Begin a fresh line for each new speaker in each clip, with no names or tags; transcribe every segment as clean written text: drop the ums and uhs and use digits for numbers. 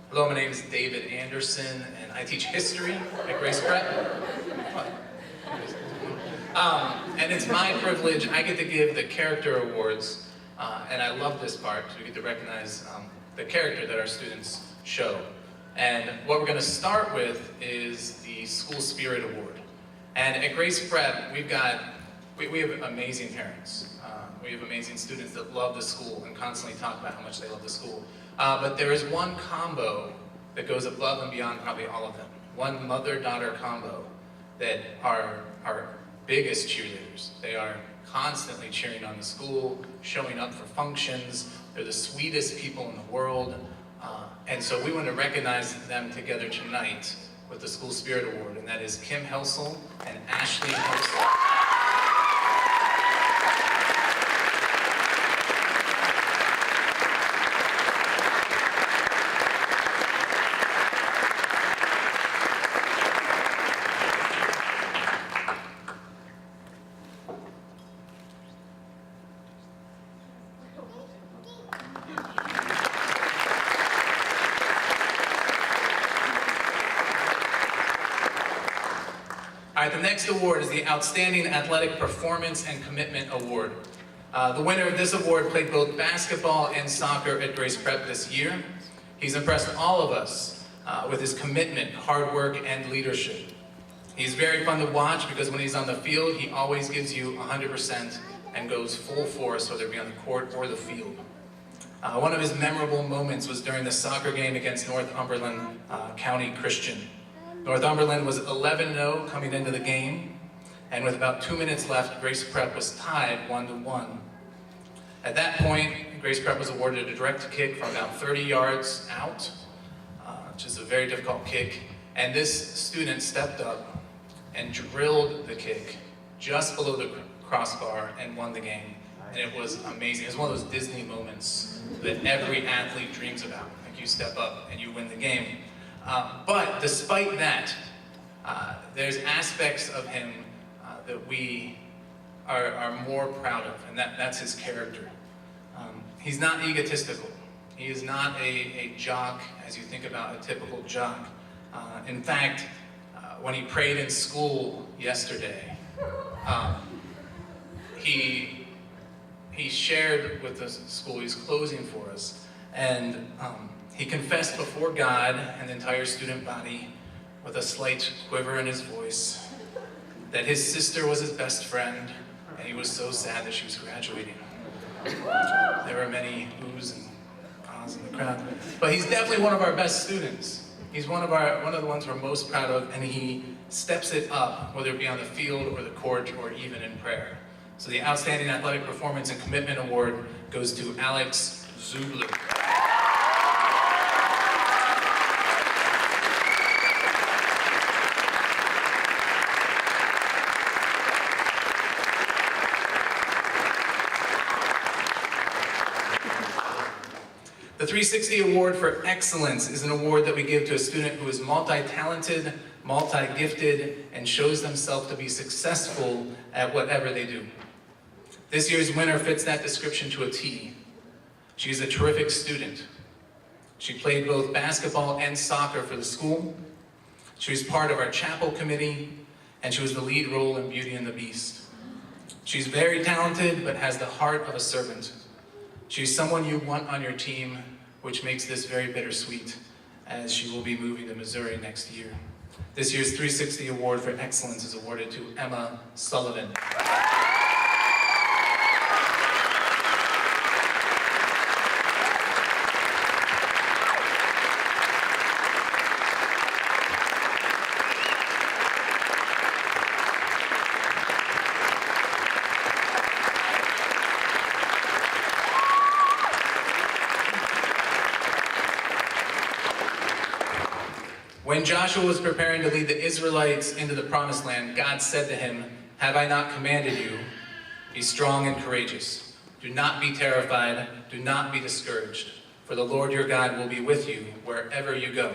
Hello, my name is David Anderson, and I teach history at Grace Prep. And it's my privilege, I get to give the character awards, and I love this part, because we get to recognize the character that our students show. And what we're going to start with is the School Spirit Award. And at Grace Prep, we have amazing parents. We have amazing students that love the school and constantly talk about how much they love the school. But there is one combo that goes above and beyond probably all of them. One mother-daughter combo that are our biggest cheerleaders. They are constantly cheering on the school, showing up for functions. They're the sweetest people in the world. And so we want to recognize them together tonight with the School Spirit Award, and that is Kim Helsel and Ashley Helsel. All right, the next award is the Outstanding Athletic Performance and Commitment Award. The winner of this award played both basketball and soccer at Grace Prep this year. He's impressed all of us with his commitment, hard work, and leadership. He's very fun to watch because when he's on the field, he always gives you 100% and goes full force, whether it be on the court or the field. One of his memorable moments was during the soccer game against Northumberland County Christian. Northumberland was 11-0 coming into the game, and with about 2 minutes left, Grace Prep was tied 1-1. At that point, Grace Prep was awarded a direct kick from about 30 yards out, which is a very difficult kick, and this student stepped up and drilled the kick just below the crossbar and won the game. And it was amazing. It was one of those Disney moments that every athlete dreams about. Like you step up and you win the game. But despite that, there's aspects of him that we are more proud of, and that's his character. He's not egotistical. He is not a jock, as you think about a typical jock. In fact, when he prayed in school yesterday, he shared with the school, he's closing for us, and he confessed before God and the entire student body, with a slight quiver in his voice, that his sister was his best friend, and he was so sad that she was graduating. There were many oohs and ahs in the crowd. But he's definitely one of our best students. He's one of the ones we're most proud of, and he steps it up, whether it be on the field or the court or even in prayer. So the Outstanding Athletic Performance and Commitment Award goes to Alex Zubler. The 360 Award for Excellence is an award that we give to a student who is multi-talented, multi-gifted, and shows themselves to be successful at whatever they do. This year's winner fits that description to a T. She's a terrific student. She played both basketball and soccer for the school. She was part of our chapel committee, and she was the lead role in Beauty and the Beast. She's very talented, but has the heart of a servant. She's someone you want on your team, which makes this very bittersweet, as she will be moving to Missouri next year. This year's 360 Award for Excellence is awarded to Emma Sullivan. When Joshua was preparing to lead the Israelites into the promised land, God said to him, "Have I not commanded you? Be strong and courageous. Do not be terrified. Do not be discouraged. For the Lord your God will be with you wherever you go."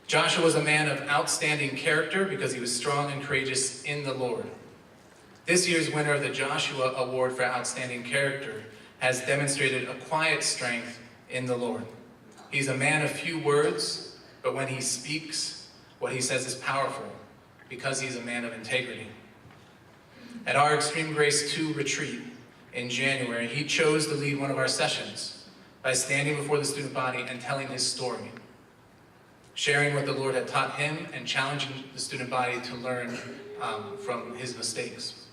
Joshua was a man of outstanding character because he was strong and courageous in the Lord. This year's winner of the Joshua Award for Outstanding Character has demonstrated a quiet strength in the Lord. He's a man of few words, but when he speaks, what he says is powerful because he's a man of integrity. At our Extreme Grace 2 retreat in January, he chose to lead one of our sessions by standing before the student body and telling his story, sharing what the Lord had taught him and challenging the student body to learn from his mistakes.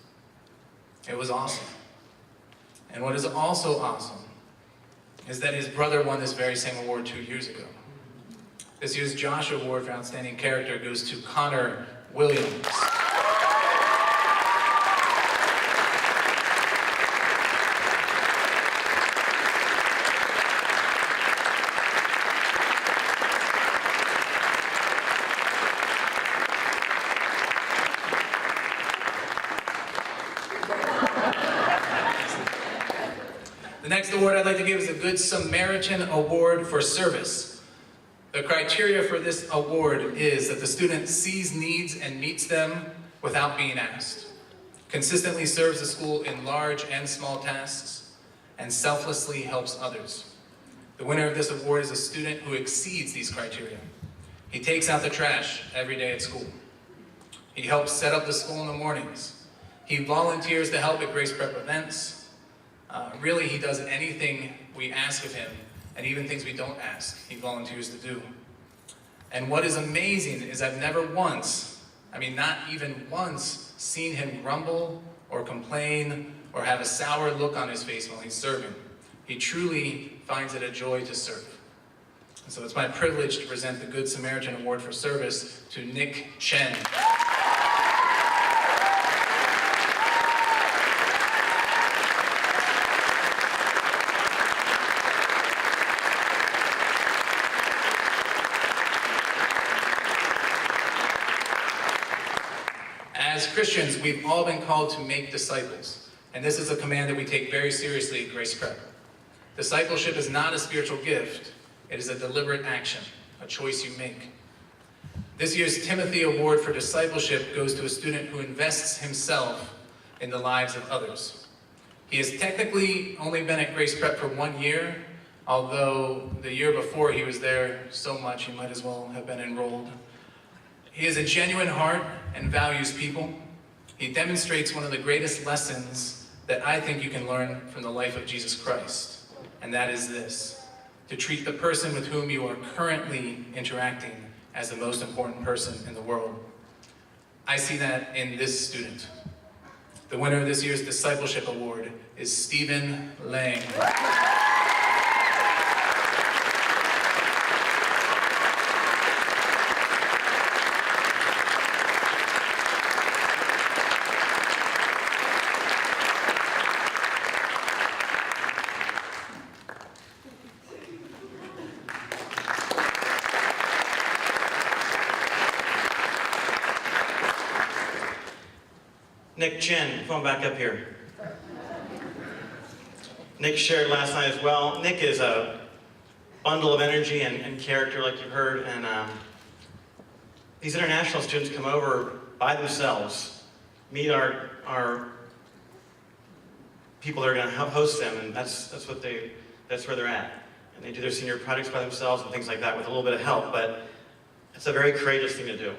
It was awesome. And what is also awesome is that his brother won this very same award 2 years ago. This year's Josh Award for Outstanding Character goes to Connor Williams. The next award I'd like to give is the Good Samaritan Award for Service. The criteria for this award is that the student sees needs and meets them without being asked, consistently serves the school in large and small tasks, and selflessly helps others. The winner of this award is a student who exceeds these criteria. He takes out the trash every day at school. He helps set up the school in the mornings. He volunteers to help at Grace Prep events. Really, he does anything we ask of him, and even things we don't ask, he volunteers to do. And what is amazing is I've never once, not even once, seen him grumble or complain or have a sour look on his face while he's serving. He truly finds it a joy to serve. And so it's my privilege to present the Good Samaritan Award for Service to Nick Chen. As Christians, we've all been called to make disciples, and this is a command that we take very seriously at Grace Prep. Discipleship is not a spiritual gift, it is a deliberate action, a choice you make. This year's Timothy Award for Discipleship goes to a student who invests himself in the lives of others. He has technically only been at Grace Prep for 1 year, although the year before he was there so much he might as well have been enrolled. He has a genuine heart and values people. He demonstrates one of the greatest lessons that I think you can learn from the life of Jesus Christ, and that is this: to treat the person with whom you are currently interacting as the most important person in the world. I see that in this student. The winner of this year's Discipleship Award is Stephen Lang.
Nick Chen, come on back up here. Nick shared last night as well. Nick is a bundle of energy and character, like you've heard, and these international students come over by themselves, meet our people that are going to host them, and that's where they're at. And they do their senior projects by themselves and things like that with a little bit of help, but it's a very courageous thing to do.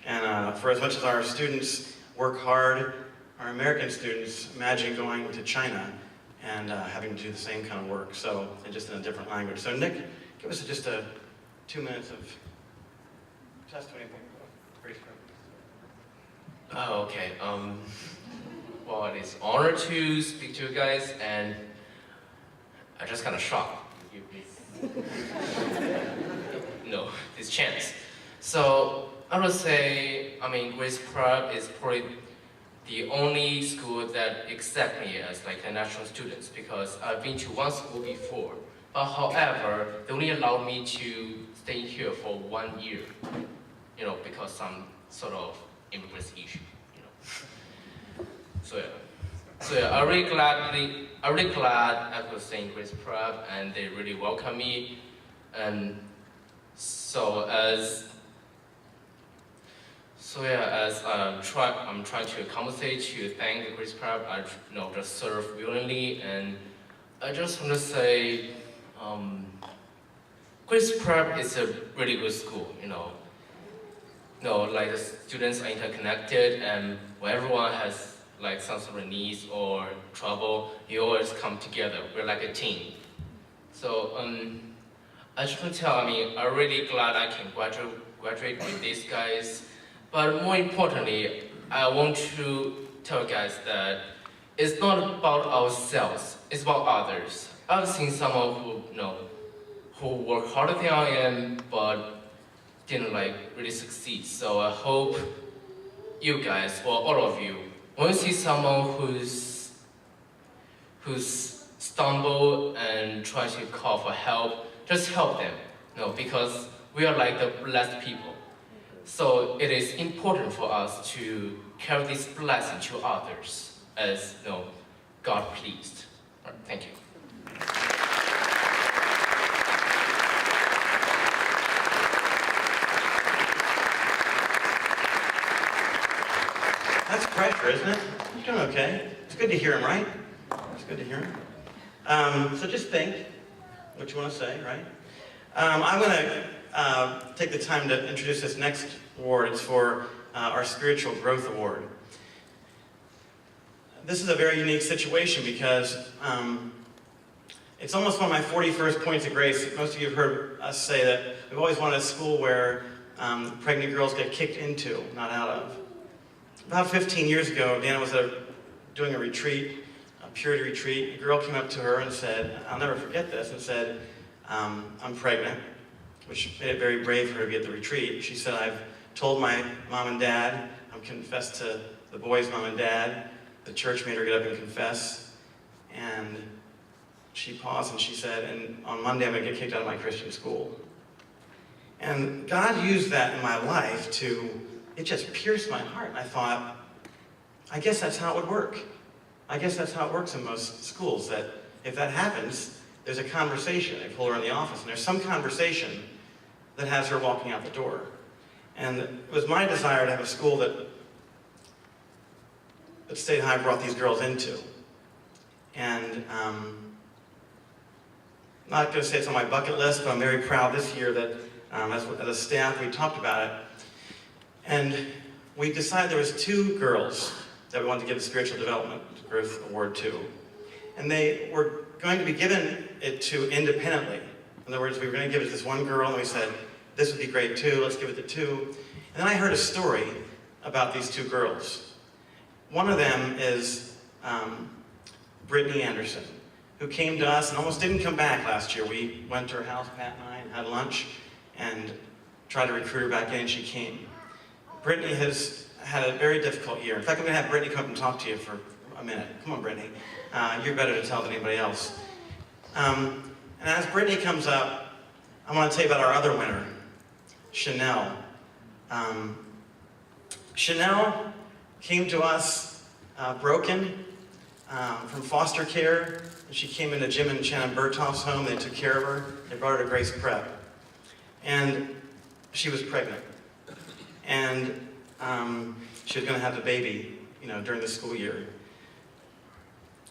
And for as much as our students work hard, our American students imagine going to China and having to do the same kind of work, so just in a different language. So Nick, give us just 2 minutes of testimony.
Oh, okay. Well, it's an honor to speak to you guys, and I'm just kind of shocked. No, this chance. So I would say, Grace Prep is probably the only school that accepts me as like a national student, because I've been to one school before. But however, they only allowed me to stay here for 1 year, because some sort of immigrant issue, So yeah, I'm really glad I could stay in Grace Prep, and they really welcome me. And as I'm trying to compensate, to thank the Grace Prep, I just serve willingly, and I just want to say, Grace Prep is a really good school, like the students are interconnected, and when everyone has like some sort of needs or trouble, you always come together. We're like a team. So I just want to tell, I'm really glad I can graduate with these guys. But more importantly, I want to tell you guys that it's not about ourselves, it's about others. I've seen someone who worked harder than I am, but didn't really succeed. So I hope you guys, or all of you, when you see someone who's stumbled and try to call for help, just help them. Because we are like the blessed people. So it is important for us to carry this blessing to others as God pleased. All right, thank you.
That's pressure, isn't it? You're doing okay. It's good to hear him, right? It's good to hear him. So just think what you want to say, right? I'm going to take the time to introduce this next award. It's for our Spiritual Growth Award. This is a very unique situation because it's almost one of my 41st points of grace. Most of you have heard us say that we've always wanted a school where pregnant girls get kicked into, not out of. About 15 years ago, Dana was doing a retreat, a purity retreat. A girl came up to her and said, I'll never forget this, and said, I'm pregnant, which made it very brave for her to be at the retreat. She said, I've told my mom and dad, I've confessed to the boys' mom and dad. The church made her get up and confess. And she paused and she said, and on Monday I'm going to get kicked out of my Christian school. And God used that in my life it just pierced my heart. And I thought, I guess that's how it would work. I guess that's how it works in most schools, that if that happens, there's a conversation. They pull her in the office, and there's some conversation that has her walking out the door. And it was my desire to have a school that State High brought these girls into. And I'm not going to say it's on my bucket list, but I'm very proud this year that as a staff, we talked about it. And we decided there was 2 girls that we wanted to give the Spiritual Development Growth Award to. And they were going to be given it to independently. In other words, we were going to give it to this one girl, and we said, this would be great too, let's give it to 2. And then I heard a story about these 2 girls. One of them is Brittany Anderson, who came to us and almost didn't come back last year. We went to her house, Pat and I, and had lunch, and tried to recruit her back in, and she came. Brittany has had a very difficult year. In fact, I'm going to have Brittany come up and talk to you for a minute. Come on, Brittany. You're better to tell than anybody else. And as Brittany comes up, I want to tell you about our other winner, Chanel. Chanel came to us broken from foster care. She came into Jim and Shannon Berthoff's home. They took care of her. They brought her to Grace Prep. And she was pregnant. And she was going to have the baby, during the school year.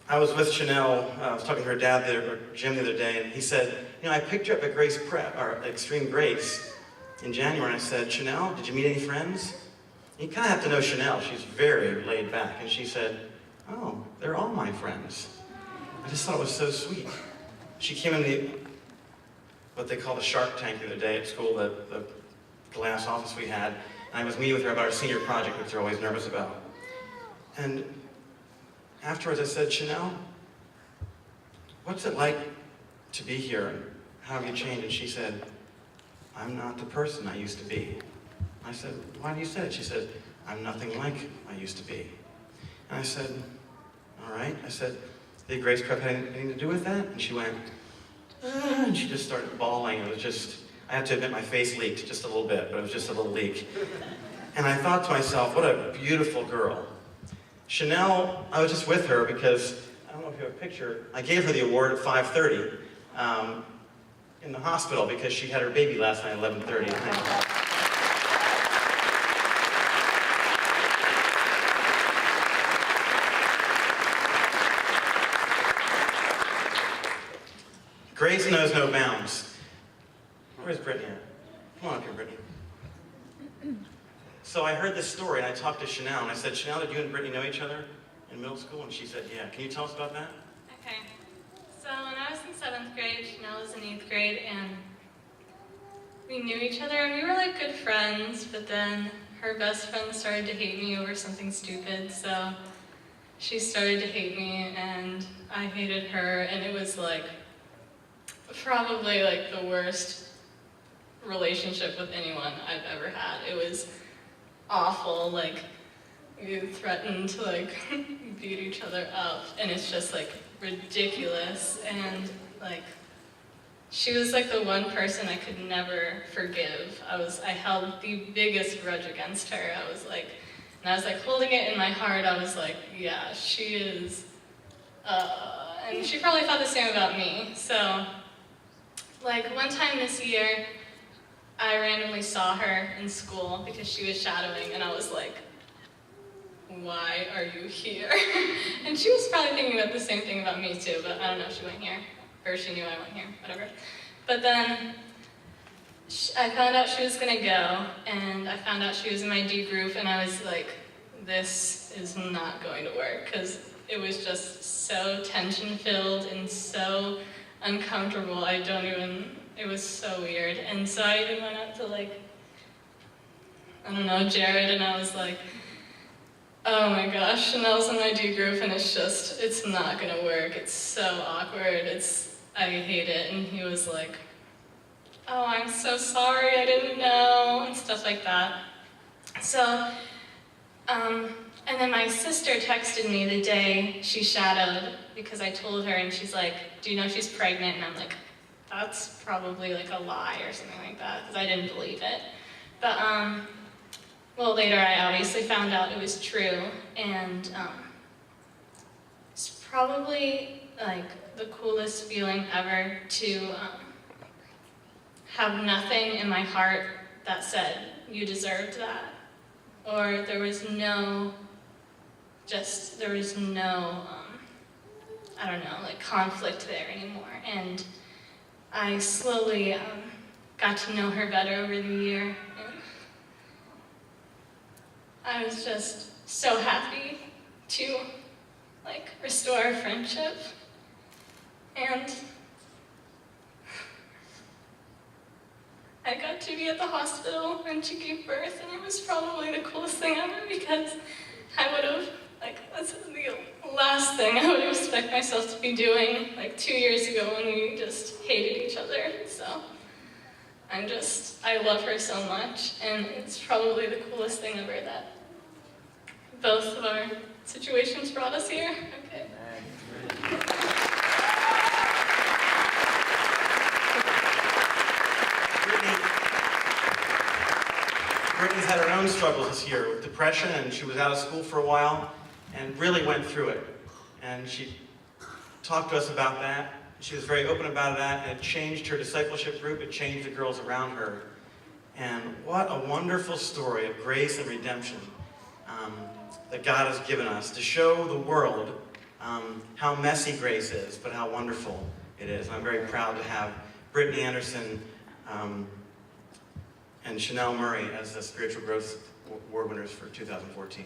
I was with Chanel, I was talking to her dad, or Jim, the other day, and he said, I picked her up at Grace Prep, or Extreme Grace, in January, and I said, Chanel, did you meet any friends? You kind of have to know Chanel. She's very laid back. And she said, oh, they're all my friends. I just thought it was so sweet. She came in what they call the Shark Tank the other day at school, the glass office we had, and I was meeting with her about our senior project, which they're always nervous about. And afterwards I said, Chanel, what's it like to be here? How have you changed? And she said, I'm not the person I used to be. I said, why do you say it? She said, I'm nothing like I used to be. And I said, all right. I said, did Grace Prep have anything to do with that? And she went, and she just started bawling. It was just, I have to admit my face leaked just a little bit, but it was just a little leak. And I thought to myself, what a beautiful girl. Chanel, I was just with her because, I don't know if you have a picture, I gave her the award at 5:30 in the hospital because she had her baby last night at 11:30, I think. Grace knows no bounds. Where's Brittany at? Come on up here, Brittany. So I heard this story, and I talked to Chanel, and I said, Chanel, did you and Brittany know each other in middle school? And she said, yeah. Can you tell us about that?
Okay. So when I was in 7th grade, Chanel was in 8th grade, and we knew each other, and we were like good friends, but then her best friend started to hate me over something stupid, so she started to hate me, and I hated her, and it was like probably like the worst relationship with anyone I've ever had. It was awful, like we threatened to like beat each other up, and it's just like ridiculous, and like she was like the one person I could never forgive. I held the biggest grudge against her. I was like holding it in my heart. I was like, yeah, she is, and she probably thought the same about me. So, like one time this year, I randomly saw her in school because she was shadowing, and I was like, why are you here? And she was probably thinking about the same thing about me too, but I don't know if she went here, or she knew I went here, whatever. But then I found out she was gonna go, and I found out she was in my D group, and I was like, this is not going to work, because it was just so tension-filled and so uncomfortable. It was so weird. And so I even went up to like, I don't know, Jared, and I was like, oh my gosh, Chanel's in my D group, and it's not gonna work. It's so awkward. I hate it. And he was like, oh, I'm so sorry, I didn't know, and stuff like that. So, and then my sister texted me the day she shadowed, because I told her, and she's like, do you know she's pregnant? And I'm like, that's probably like a lie or something like that, because I didn't believe it. But, well, later I obviously found out it was true, and it's probably like the coolest feeling ever to have nothing in my heart that said, you deserved that. Or there was no, I don't know, like conflict there anymore. And I slowly got to know her better over the year. And I was just so happy to like restore our friendship. And I got to be at the hospital when she gave birth, and it was probably the coolest thing ever, because I would have, like, that's the last thing I would expect myself to be doing, like 2 years ago when we just hated each other. So I love her so much, and it's probably the coolest thing ever that both of our situations brought us here. Okay.
Brittany's had her own struggles this year with depression, and she was out of school for a while and really went through it. And she talked to us about that. She was very open about that, and it changed her discipleship group. It changed the girls around her. And what a wonderful story of grace and redemption that God has given us to show the world how messy grace is, but how wonderful it is. And I'm very proud to have Brittany Anderson and Chanel Murray as the Spiritual Growth Award winners for 2014.